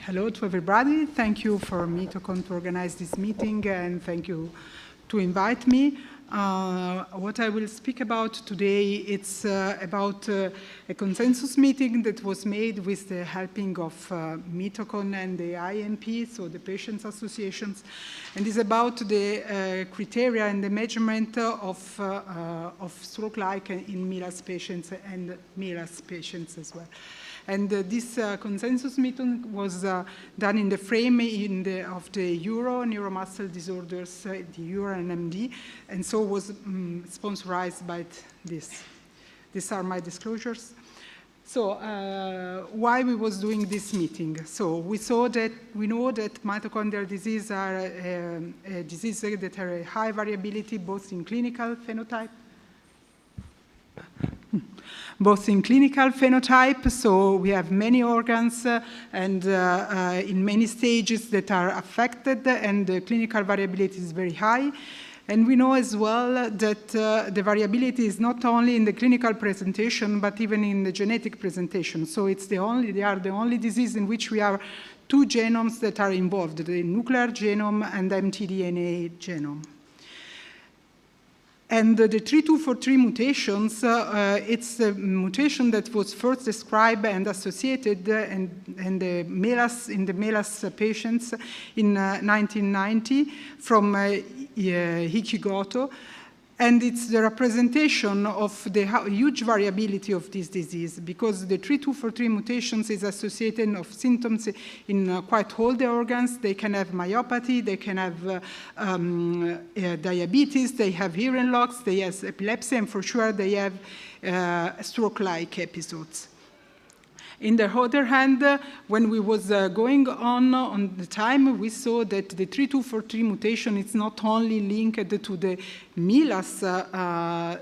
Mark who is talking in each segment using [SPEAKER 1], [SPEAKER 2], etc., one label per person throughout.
[SPEAKER 1] Hello to everybody. Thank you for Mitocon to organize this meeting, and thank you to invite me. What I will speak about today, it's about a consensus meeting that was made with the helping of Mitocon and the IMP, so the patients associations, and is about the criteria and the measurement of stroke-like in MILAS patients and MILAS patients as well. And this consensus meeting was done in the frame of the Euro Neuromuscular Disorders, the EuroNMD, and so was sponsored by this. These are my disclosures. So why we was doing this meeting? So we know that mitochondrial disease are a disease that are a high variability both in clinical phenotype, so we have many organs and in many stages that are affected, and the clinical variability is very high. And we know as well that the variability is not only in the clinical presentation, but even in the genetic presentation. So they are the only disease in which we have two genomes that are involved, the nuclear genome and the mtDNA genome. And the 3243 mutations, it's a mutation that was first described and associated in the MELAS patients in 1990 from Hikimoto. And it's the representation of the huge variability of this disease, because the 3243 mutations is associated of symptoms in quite all the organs. They can have myopathy, they can have diabetes, they have hearing loss, they have epilepsy, and for sure they have stroke-like episodes. In the other hand, when we was going on the time, we saw that the 3243 mutation is not only linked to the MILAS,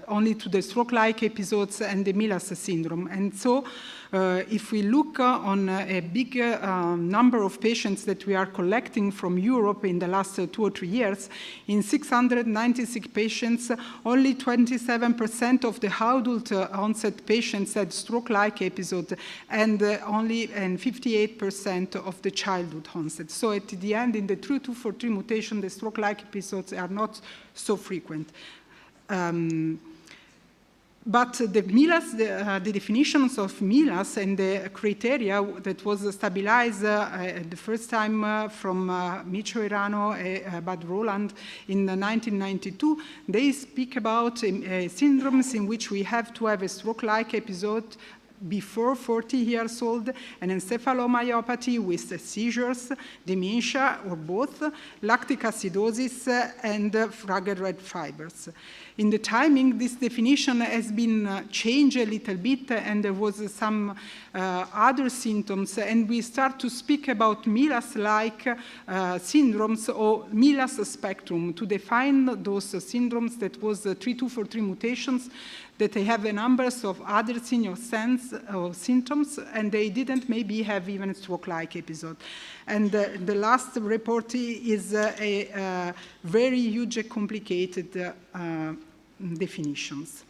[SPEAKER 1] only to the stroke-like episodes and the MILAS syndrome. And so if we look on a big number of patients that we are collecting from Europe in the last 2 or 3 years, in 696 patients, only 27% of the adult onset patients had stroke-like episodes, and only 58% of the childhood onset. So at the end, in the 3243 mutation, the stroke-like episodes are not so frequent. But the MILAS, the definitions of MILAS and the criteria that was stabilized the first time from Micho Hirano, Bud Roland in 1992, they speak about syndromes in which we have to have a stroke-like episode before 40 years old, an encephalomyopathy with seizures, dementia, or both, lactic acidosis, and Fragile red fibers. In the timing, this definition has been changed a little bit, and there was some other symptoms, and we start to speak about MILAS-like syndromes or MILAS spectrum to define those syndromes that was 3243 mutations, that they have a number of other senior sense or symptoms, and they didn't maybe have even a stroke-like episode. And the last report is a very huge and complicated definitions.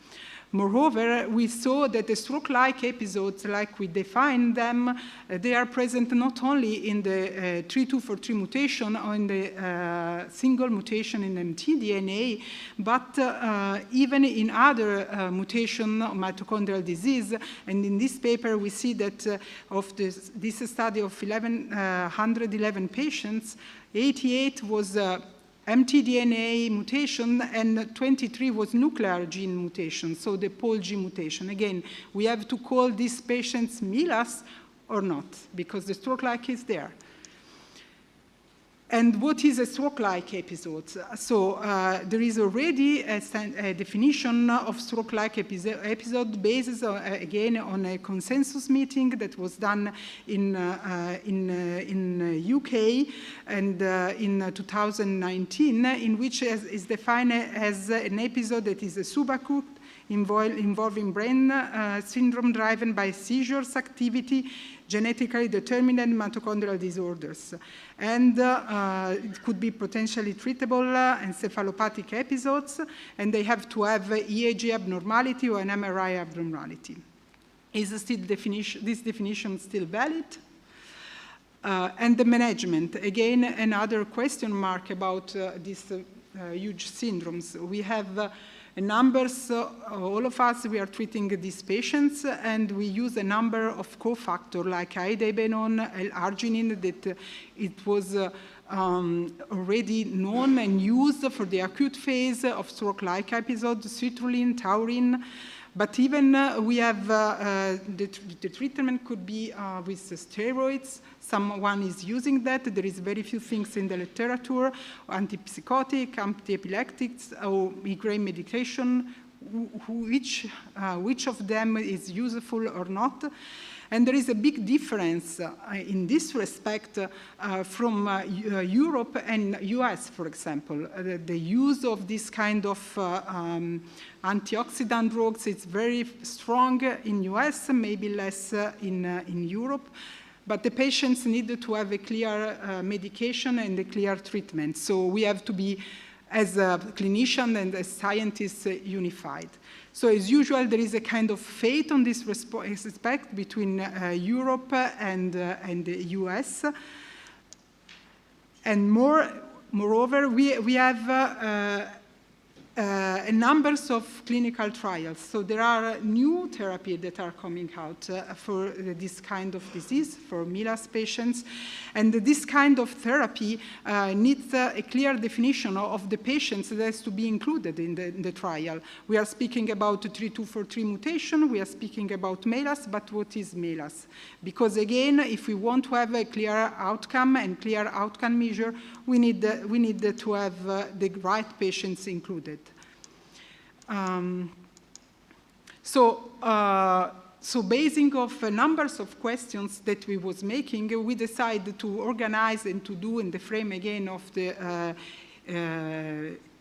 [SPEAKER 1] Moreover, we saw that the stroke-like episodes, like we define them, they are present not only in the 3243 mutation or in the single mutation in mtDNA, but even in other mutation of mitochondrial disease. And in this paper, we see that of this study of 111 patients, 88 was mtDNA mutation, and 23 was nuclear gene mutation, so the POLG mutation. Again, we have to call these patients MILAS or not, because the stroke-like is there. And what is a stroke-like episode? So there is already a definition of stroke-like episode based, again, on a consensus meeting that was done in UK and in 2019, in which is defined as an episode that is a subacute involving brain syndrome driven by seizures activity, genetically determined mitochondrial disorders. And it could be potentially treatable encephalopathic episodes, and they have to have EEG abnormality or an MRI abnormality. Is this definition still valid? And the management, again, another question mark about these huge syndromes. We have numbers, all of us, we are treating these patients, and we use a number of cofactors like idebenone, L-arginine, that it was already known and used for the acute phase of stroke-like episode, citrulline, taurine. But even we have the treatment could be with steroids. Someone is using that. There is very few things in the literature, antipsychotic, antiepileptics, or migraine medication, which of them is useful or not. And there is a big difference in this respect from Europe and US, for example. The use of this kind of antioxidant drugs is very strong in US, maybe less in Europe. But the patients need to have a clear medication and a clear treatment. So we have to be, as a clinician and as scientists, unified. So as usual, there is a kind of fate on this respect between Europe and the US. And moreover, we have a numbers of clinical trials. So there are new therapies that are coming out for this kind of disease, for MELAS patients. And this kind of therapy needs a clear definition of the patients that has to be included in the trial. We are speaking about 3243 mutation, we are speaking about MELAS, but what is MELAS? Because again, if we want to have a clear outcome and clear outcome measure, we need to have the right patients included. So basing of numbers of questions that we was making, we decided to organize and to do in the frame again of the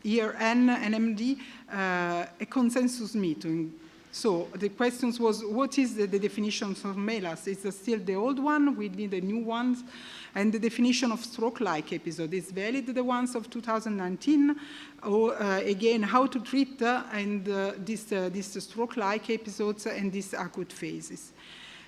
[SPEAKER 1] year-end NMD a consensus meeting. So the questions was, what is the definition of MELAS? Is it still the old one? We need a new one. And the definition of stroke-like episode, is valid the ones of 2019? Or again, how to treat these stroke-like episodes and these acute phases.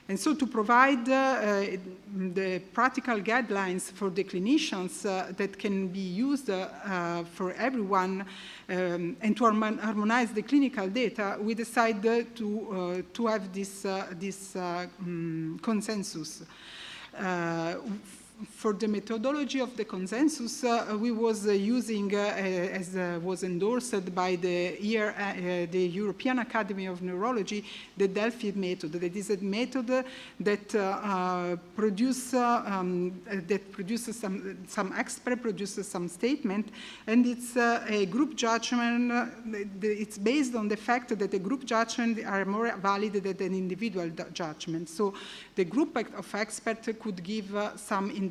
[SPEAKER 1] And so to provide the practical guidelines for the clinicians that can be used for everyone and to harmonize the clinical data, we decided to have this consensus. For the methodology of the consensus, we was using, as was endorsed by the European Academy of Neurology, the Delphi method. That is a method that produces some expert produces some statement, and it's a group judgment. It's based on the fact that the group judgment are more valid than an individual judgment. So the group of experts could give some indications.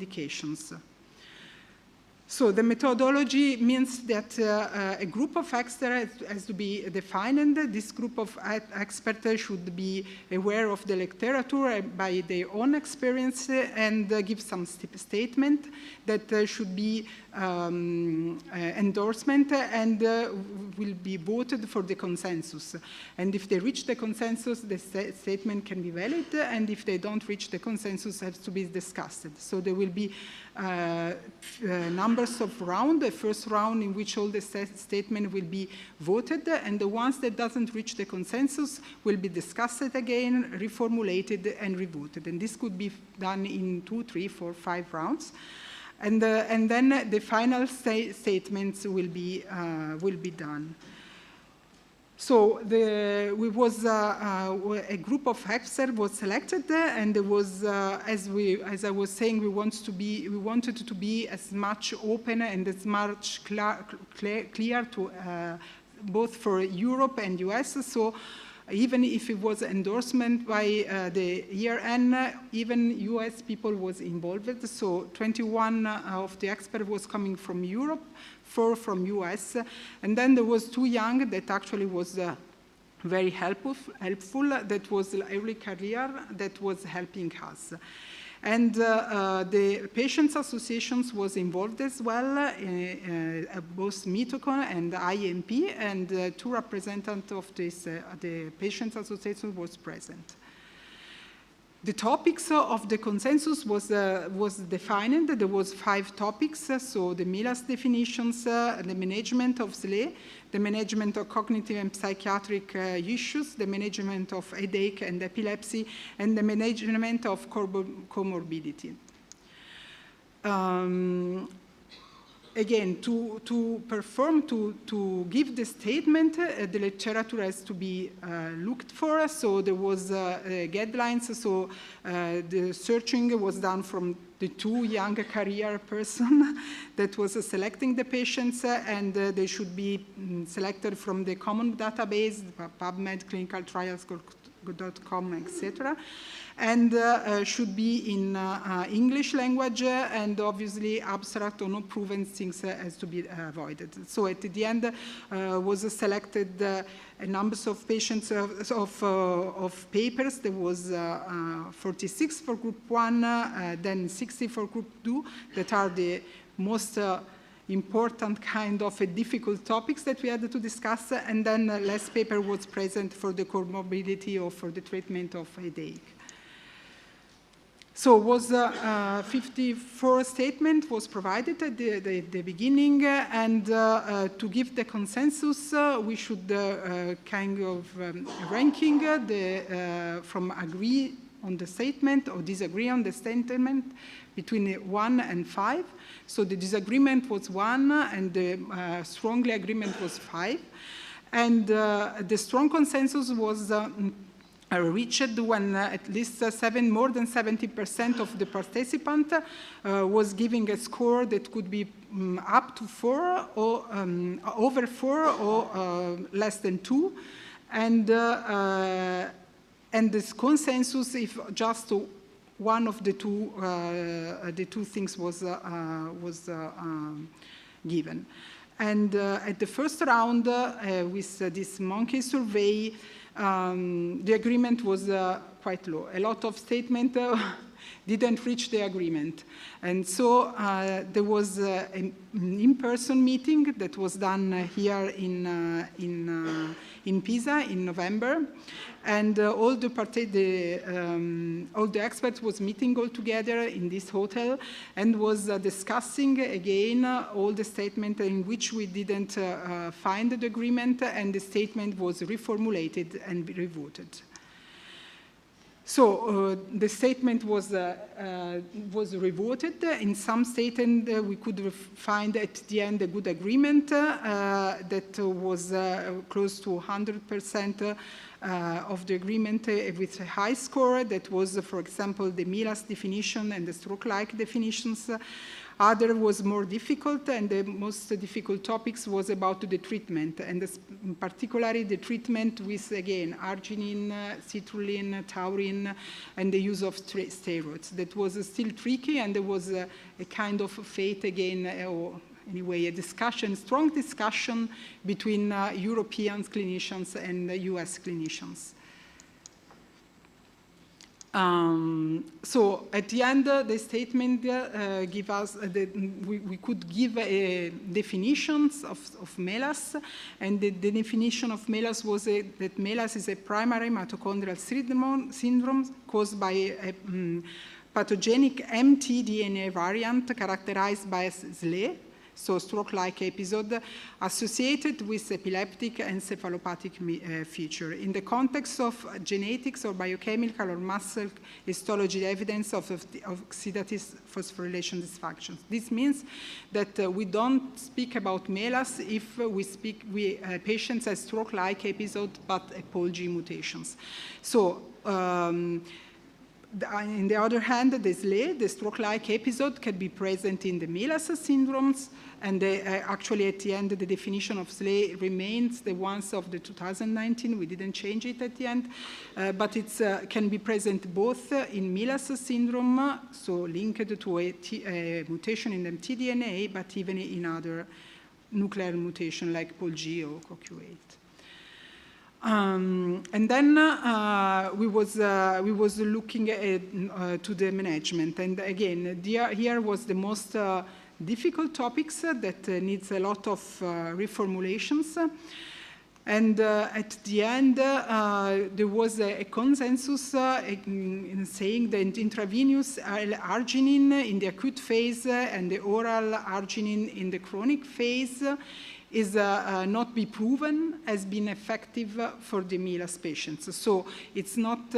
[SPEAKER 1] So the methodology means that a group of experts has to be defined, and this group of experts should be aware of the literature by their own experience and give some statement that should be endorsement and will be voted for the consensus. And if they reach the consensus, the statement can be valid, and if they don't reach the consensus, it has to be discussed. So there will be numbers of rounds, the first round in which all the statements will be voted, and the ones that doesn't reach the consensus will be discussed again, reformulated, and revoted. And this could be done in 2, 3, 4, 5 rounds. And then the final statements will be done. So a group of experts was selected, and there was, as I was saying, we wanted to be as much open and as much clear to both for Europe and US. So even if it was endorsement by the year-end, even US people was involved. So 21 of the experts was coming from Europe, 4 from US. And then there was 2 young that actually was very helpful. That was early career that was helping us. And the patients' associations was involved as well, both Mitocon and IMP, and 2 representatives of this, the patients' association was present. The topics of the consensus was defined. There was 5 topics, so the MELAS definitions, the management of SLE, the management of cognitive and psychiatric issues, the management of headache and epilepsy, and the management of comorbidity. Again, to give the statement, the literature has to be looked for. So there was guidelines. So the searching was done from the 2 young career person that was selecting the patients, and they should be selected from the common database, PubMed, clinicaltrials.com, etc. And should be in English language, and obviously abstract or not proven things has to be avoided. So at the end was selected a number of patients of papers. There was 46 for group 1, then 60 for group 2, that are the most important kind of difficult topics that we had to discuss, and then less paper was present for the comorbidity or for the treatment of headache. So was 54 statement was provided at the beginning, and to give the consensus, we should kind of ranking from agree on the statement or disagree on the statement between 1 and 5. So the disagreement was 1, and the strongly agreement was 5. And the strong consensus was reached when at least more than 70% of the participants was giving a score that could be up to 4 or over 4 or less than 2, and this consensus if just one of the two things was given. And at the first round with this monkey survey, the agreement was quite low. A lot of statements didn't reach the agreement. And so there was an in-person meeting that was done here in Pisa in November. And all the experts was meeting all together in this hotel and was discussing again all the statements in which we didn't find the agreement, and the statement was reformulated and revoted. So the statement was revoted. In some statements, we could find at the end a good agreement that was close to 100% of the agreement with a high score. That was, for example, the MELAS definition and the stroke-like definitions. Other was more difficult, and the most difficult topics was about the treatment, and in particular the treatment with, again, arginine, citrulline, taurine, and the use of steroids. That was still tricky, and there was a kind of fate again, or anyway, a discussion, strong discussion between European clinicians and US clinicians. So at the end, the statement give us we could give definitions of MELAS, and the definition of MELAS was that MELAS is a primary mitochondrial syndrome caused by a pathogenic mtDNA variant characterized by SLE, so stroke-like episode, associated with epileptic encephalopathic feature. In the context of genetics or biochemical or muscle histology evidence of oxidative phosphorylation dysfunctions. This means that we don't speak about MELAS if patients have stroke-like episode but Pol-G mutations. So, on the other hand, the SLE, the stroke-like episode, can be present in the MELAS syndromes, and actually at the end, the definition of SLE remains the ones of the 2019. We didn't change it at the end, but it can be present both in MELAS syndrome, so linked to a mutation in the mtDNA, but even in other nuclear mutation like Pol-G or CoQ8. And then we was looking at, to the management, and again, here was the most difficult topics that needs a lot of reformulations. And at the end, there was a consensus in saying that intravenous arginine in the acute phase and the oral arginine in the chronic phase is not be proven as being effective for the MILAS patients. So it's not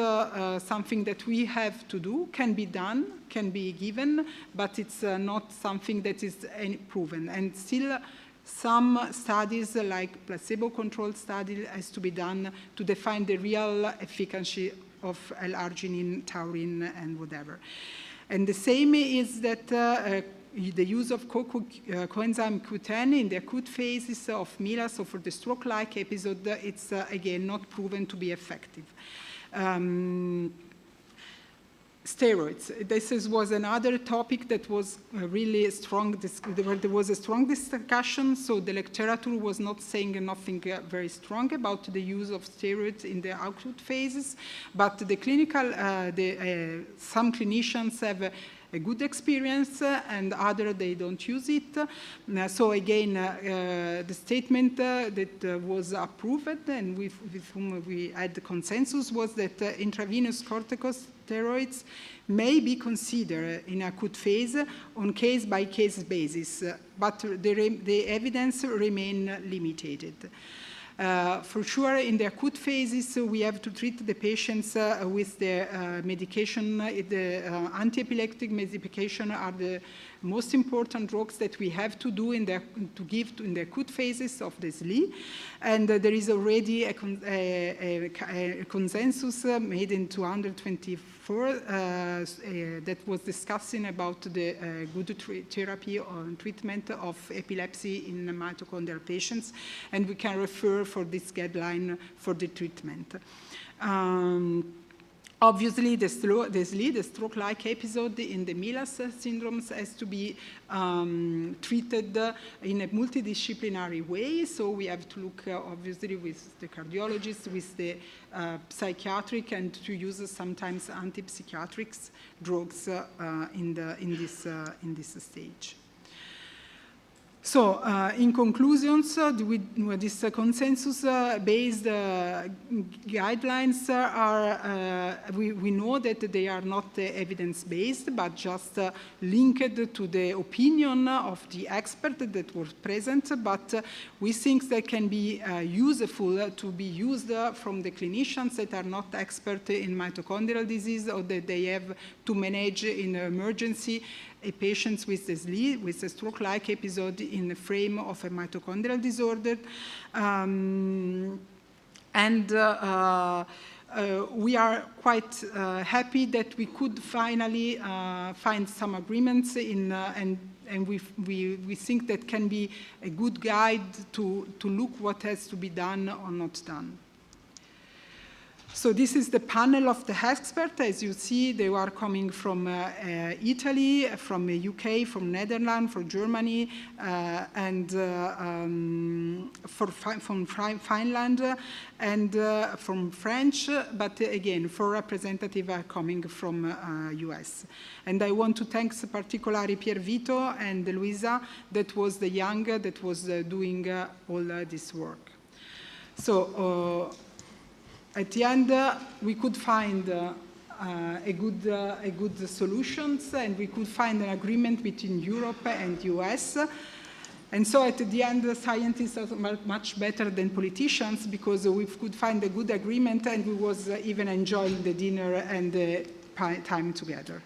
[SPEAKER 1] something that we have to do, can be done, can be given, but it's not something that is proven. And still, some studies, like placebo-controlled study, has to be done to define the real efficacy of L-arginine, taurine, and whatever. And the same is that the use of coenzyme Q10 in the acute phases of MILAS, so for the stroke-like episode, it's again not proven to be effective. Steroids. This was another topic that was really strong, where there was a strong discussion, so the literature was not saying nothing very strong about the use of steroids in the acute phases, but the clinical, some clinicians have a good experience and other they don't use it. So again, the statement that was approved and with whom we had the consensus was that intravenous corticosteroids may be considered in acute phase on case-by-case basis, but the evidence remain limited. For sure, in the acute phases, we have to treat the patients with the medication. The anti-epileptic medication are the most important drugs that we have to do to give in the acute phases of the SLE. And there is already a consensus made in 224 that was discussing about the good therapy or treatment of epilepsy in mitochondrial patients, and we can refer for this guideline for the treatment. Obviously, the stroke-like episode in the MILAS syndromes has to be treated in a multidisciplinary way. So we have to look, obviously, with the cardiologist, with the psychiatric, and to use sometimes antipsychiatric drugs in this stage. So, in conclusions, this consensus-based guidelines are, we know that they are not evidence-based, but just linked to the opinion of the expert that was present, but we think that can be useful to be used from the clinicians that are not expert in mitochondrial disease or that they have to manage in emergency patients with a stroke-like episode in the frame of a mitochondrial disorder. We are quite happy that we could finally find some agreements and we think that can be a good guide to look what has to be done or not done. So this is the panel of the experts. As you see, they are coming from Italy, from the UK, from Netherlands, from Germany, and from Finland, and from French, but again, 4 representatives are coming from US. And I want to thank particularly Pier Vito and Luisa, that was the young that was doing all this work. So, at the end, we could find a good solutions, and we could find an agreement between Europe and US. And so at the end, scientists are much better than politicians, because we could find a good agreement, and we was even enjoying the dinner and the time together.